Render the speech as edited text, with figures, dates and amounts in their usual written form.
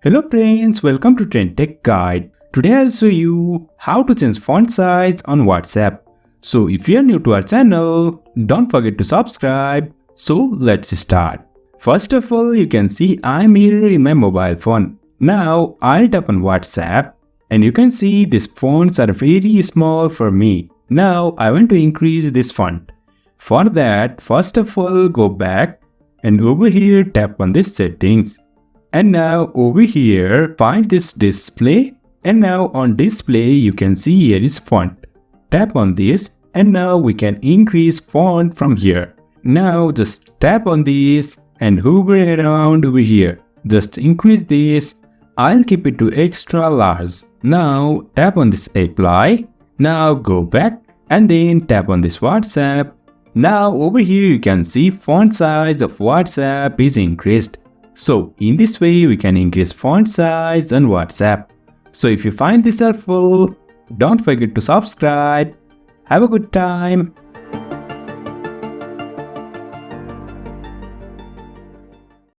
Hello friends, welcome to TrendTech Guide. Today I'll show you how to change font size on WhatsApp. So if you are new to our channel, don't forget to subscribe. So let's start. First of all, you can see I'm here in my mobile phone. Now I'll tap on WhatsApp and you can see these fonts are very small for me. Now I want to increase this font. For that, first of all go back and over here tap on this settings. And now over here find this display, and now on display you can see here is font. Tap on this and now we can increase font from here. Now just tap on this and hover around over here. Just increase this. I'll keep it to extra large. Now tap on this apply. Now go back and then tap on this WhatsApp. Now over here you can see font size of WhatsApp is increased. So in this way we can increase font size on WhatsApp. So if you find this helpful, don't forget to subscribe. Have a good time.